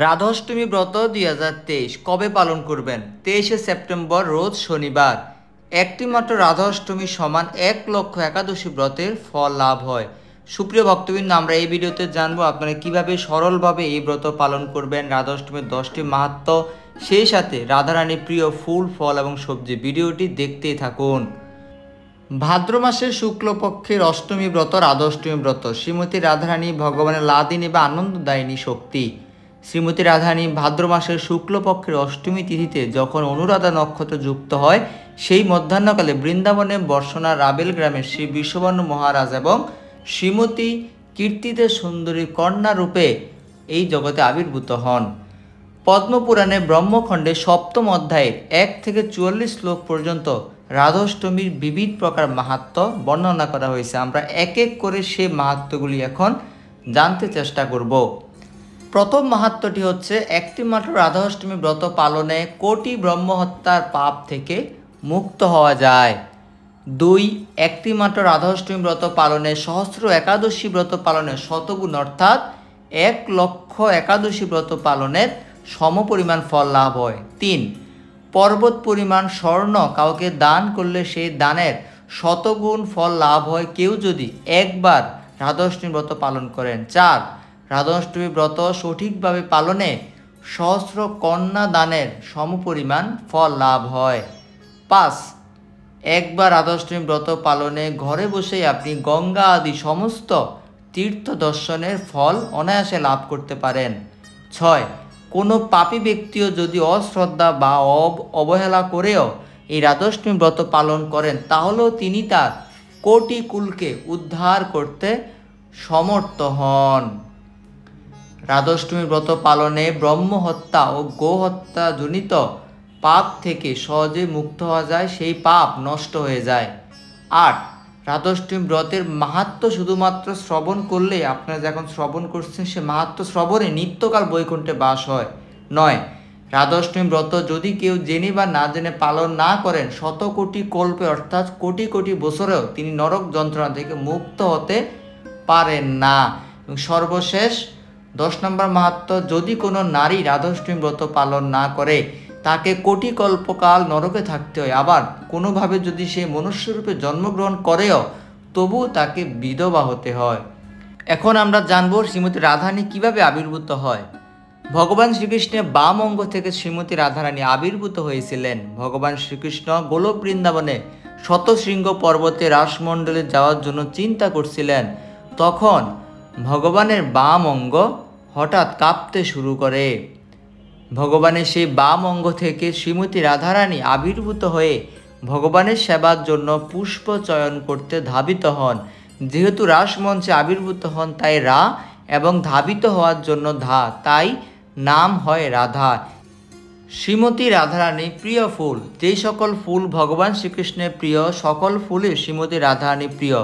রাধাষ্টমী ব্রত 2023 কবে পালন করবেন? 23শে সেপ্টেম্বর রোজ শনিবার। একটি মাত্র রাধাষ্টমী সমান 1,00,000 একাদশী ব্রতের ফল লাভ হয়। সুপ্রিয় ভক্তবৃন্দ, আমরা এই ভিডিওতে জানবো আপনারা কিভাবে সরলভাবে এই ব্রত পালন করবেন, রাধাষ্টমীর 10টি মাহাত্ম্য, সেই সাথে রাধারানীর প্রিয় ফুল, ফল এবং সবজি। ভিডিওটি দেখতেই থাকুন। ভাদ্র মাসের শুক্লপক্ষের অষ্টমী ব্রত রাধাষ্টমী ব্রত। শ্রীমতী রাধারানী ভগবানের লাদিনী বা আনন্দদায়িনী শক্তি। শ্রীমতী রাধারানী ভাদ্র মাসের শুক্লপক্ষের অষ্টমী তিথিতে যখন অনুরাধা নক্ষত্র যুক্ত হয়, সেই মধ্যাহ্নকালে বৃন্দাবনে বর্ষণার রাবেল গ্রামের শ্রী বিশ্ববর্ণ মহারাজ এবং শ্রীমতী কীর্তিতে সুন্দরী কন্যা রূপে এই জগতে আবির্ভূত হন। পদ্মপুরাণে ব্রহ্মখণ্ডে সপ্তম অধ্যায়ের 1 থেকে 44 শ্লোক পর্যন্ত রাধাষ্টমীর বিবিধ প্রকার মাহাত্ম্য বর্ণনা করা হয়েছে। আমরা এক এক করে সেই মাহাত্ম্যগুলি এখন জানতে চেষ্টা করব। প্রথম মাহাত্ম্যটি হচ্ছে, একটি মাত্র রাধাষ্টমী ব্রত পালনে কোটি ব্রহ্মহত্যার পাপ থেকে মুক্ত হওয়া যায়। 2, একটি মাত্র রাধাষ্টমী ব্রত পালনে সহস্র একাদশী ব্রত পালনের শতগুণ অর্থাৎ 1,00,000 একাদশী ব্রত পালনের সমপরিমাণ ফল লাভ হয়। 3, পর্বত পরিমাণ স্বর্ণ কাউকে দান করলে সেই দানের শতগুণ ফল লাভ হয় কেউ যদি একবার রাধাষ্টমী ব্রত পালন করেন। 4, রাধাষ্টমী ব্রত সঠিকভাবে পালনে সহস্র কন্যা দানের সমপরিমাণ ফল লাভ হয়। 5, একবার রাধাষ্টমী ব্রত পালনে ঘরে বসেই আপনি গঙ্গা আদি সমস্ত তীর্থ দর্শনের ফল অনায়াসে লাভ করতে পারেন। 6, কোনো পাপী ব্যক্তিও যদি অশ্রদ্ধা বা অবহেলা করেও এই রাধাষ্টমী ব্রত পালন করেন, তাহলেও তিনি তার কোটি কুলকে উদ্ধার করতে সমর্থ হন। রাধাষ্টমী ব্রত পালনে ব্রহ্মহত্যা ও গোহত্যা জনিত পাপ থেকে সহজে মুক্ত হওয়া যায়, সেই পাপ নষ্ট হয়ে যায়। 8, রাধাষ্টমী ব্রতের মাহাত্ম্য শুধুমাত্র শ্রবণ করলে, আপনারা যখন শ্রবণ করছেন সে মাহাত্ম্য শ্রবণে নিত্যকাল বৈকুণ্ঠে বাস হয়। 9, রাধাষ্টমী ব্রত যদি কেউ জেনে বা না জেনে পালন না করেন, শত কোটি কল্পে অর্থাৎ কোটি কোটি বছরেও তিনি নরক যন্ত্রণা থেকে মুক্ত হতে পারেন না। এবং সর্বশেষ 10 নম্বর মাহাত্ম্য, যদি কোনো নারী রাধাষ্টমী ব্রত পালন না করে তাকে কোটি কল্পকাল নরকে থাকতে হয়। আবার কোনোভাবে যদি সে মনুষ্যরূপে জন্মগ্রহণ করেও তবু তাকে বিধবা হতে হয়। এখন আমরা জানব শ্রীমতী রাধারানী কিভাবে আবির্ভূত হয়। ভগবান শ্রীকৃষ্ণের বাম অঙ্গ থেকে শ্রীমতী রাধারানী আবির্ভূত হয়েছিলেন। ভগবান শ্রীকৃষ্ণ গোলক বৃন্দাবনে শতশৃঙ্গ পর্বতে রাসমণ্ডলে যাওয়ার জন্য চিন্তা করছিলেন। তখন ভগবানের বাম অঙ্গ হঠাৎ কাঁপতে শুরু করে। ভগবানের সেই বাম অঙ্গ থেকে শ্রীমতী রাধারানী আবির্ভূত হয়ে ভগবানের সেবার জন্য পুষ্প চয়ন করতে ধাবিত হন। যেহেতু রাসমঞ্চে আবির্ভূত হন তাই রা, এবং ধাবিত হওয়ার জন্য ধা, তাই নাম হয় রাধা। শ্রীমতী রাধারানীর প্রিয় ফুল। যেই সকল ফুল ভগবান শ্রীকৃষ্ণের প্রিয়, সকল ফুলই শ্রীমতী রাধারানীর প্রিয়,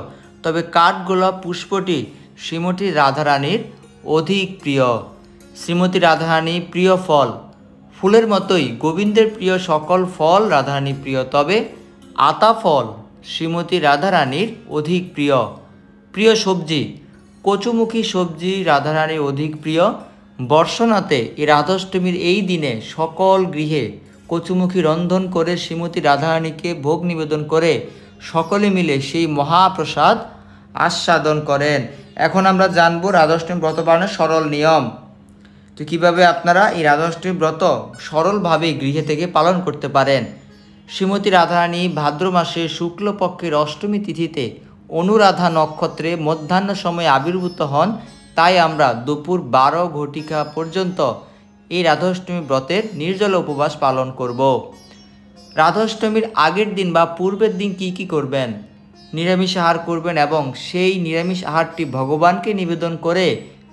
তবে কাঠগোলাপ পুষ্পটি শ্রীমতী রাধারানীর অধিক প্রিয়। শ্রীমতী রাধারানীর প্রিয় ফল। ফুলের মতোই গোবিন্দের প্রিয় সকল ফল রাধারানীর প্রিয়, তবে আতা ফল শ্রীমতী রাধারানীর অধিক প্রিয়। প্রিয় সবজি। কচুমুখী সবজি রাধারানীর অধিক প্রিয়। বর্ষনাতে এই রাধাষ্টমীর এই দিনে সকল গৃহে কচুমুখী রন্ধন করে শ্রীমতী রাধারানীকে ভোগ নিবেদন করে সকলে মিলে সেই মহাপ্রসাদ আস্বাদন করেন। এখন আমরা জানবো রাধাষ্টমী ব্রত পালনের সরল নিয়ম। তো কীভাবে আপনারা এই রাধাষ্টমী ব্রত সরলভাবে গৃহে থেকে পালন করতে পারেন। শ্রীমতী রাধারানী ভাদ্র মাসের শুক্লপক্ষের অষ্টমী তিথিতে অনুরাধা নক্ষত্রে মধ্যাহ্ন সময়ে আবির্ভূত হন, তাই আমরা দুপুর 12 ঘটিকা পর্যন্ত এই রাধাষ্টমী ব্রতের নির্জল উপবাস পালন করব। রাধাষ্টমীর আগের দিন বা পূর্বের দিন কি করবেন? নিরামিষ আহার করবেন এবং সেই নিরামিষ আহারটি ভগবানকে নিবেদন করে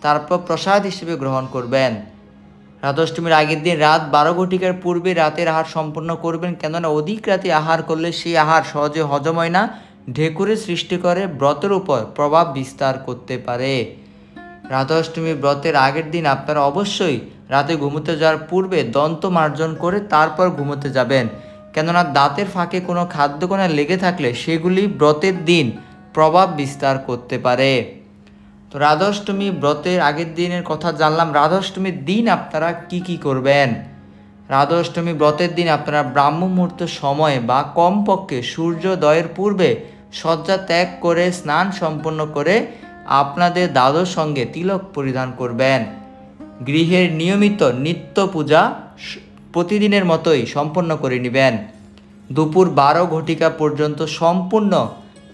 তারপর প্রসাদ হিসেবে গ্রহণ করবেন। রাধাষ্টমীর আগের দিন রাত 12 ঘটিকার পূর্বে রাতের আহার সম্পন্ন করবেন, কেননা অধিক রাতে আহার করলে সেই আহার সহজে হজম হয় না, ঢেকুরের সৃষ্টি করে, ব্রতের উপর প্রভাব বিস্তার করতে পারে। রাধাষ্টমী ব্রতের আগের দিন আপনারা অবশ্যই রাতে ঘুমোতে যাওয়ার পূর্বে দন্ত মার্জন করে তারপর ঘুমোতে যাবেন, কেননা দাঁতের ফাঁকে কোনো খাদ্যকণা লেগে থাকলে সেগুলি ব্রতের দিন প্রভাব বিস্তার করতে পারে। তো রাধাষ্টমী ব্রতের আগের দিনের কথা জানলাম। রাধাষ্টমীর দিন আপনারা কি করবেন? রাধাষ্টমী ব্রতের দিন আপনারা ব্রাহ্ম মুহূর্ত সময়ে বা কমপক্ষে সূর্যোদয়ের পূর্বে শয্যা ত্যাগ করে স্নান সম্পন্ন করে আপনাদের দাদুর সঙ্গে তিলক পরিধান করবেন। গৃহের নিয়মিত নিত্য পূজা প্রতিদিনের মতোই সম্পন্ন করে নেবেন। দুপুর 12 ঘটিকা পর্যন্ত সম্পূর্ণ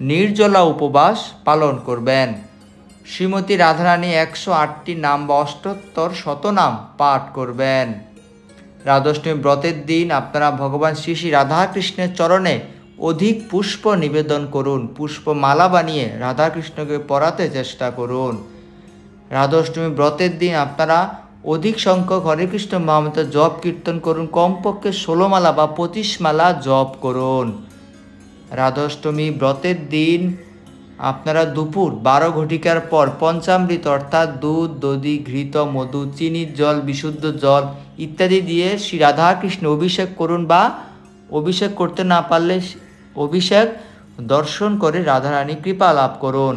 নির্জলা উপবাস পালন করবেন। শ্রীমতী রাধারানী 108টি নাম বা 78 শতনাম পাঠ করবেন। রাধাষ্টমী ব্রতের দিন আপনারা ভগবান শ্রী শ্রী রাধাকৃষ্ণের চরণে অধিক পুষ্প নিবেদন করুন। পুষ্পমালা বানিয়ে রাধাকৃষ্ণকে পরাতে চেষ্টা করুন। রাধাষ্টমী ব্রতের দিন আপনারা অধিক সংখ্যক হরে কৃষ্ণ মহামন্ত্র জপ কীর্তন করুন। কমপক্ষে 16 মালা বা 25 মালা জপ করুন। রাধাষ্টমী ব্রতের দিন আপনারা দুপুর 12 ঘটিকার পর পঞ্চামৃত অর্থাৎ দুধ, দধি, ঘৃত, মধু, চিনির জল, বিশুদ্ধ জল ইত্যাদি দিয়ে শ্রী রাধাকৃষ্ণ অভিষেক করুন, বা অভিষেক করতে না পারলে অভিষেক দর্শন করে রাধারানী কৃপা লাভ করুন।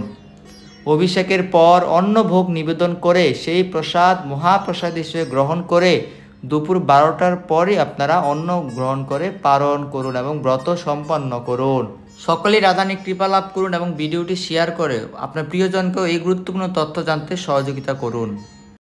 অভিষেকের পর অন্নভোগ নিবেদন করে সেই প্রসাদ মহাপ্রসাদ হিসেবে গ্রহণ করে দুপুর 12টার পরে আপনারা অন্ন গ্রহণ করে পালন করুন এবং ব্রত সম্পন্ন করুন। সকলেই রাধারানী কৃপা লাভ করুন এবং ভিডিওটি শেয়ার করে আপনার প্রিয়জনকেও এই গুরুত্বপূর্ণ তথ্য জানতে সহযোগিতা করুন।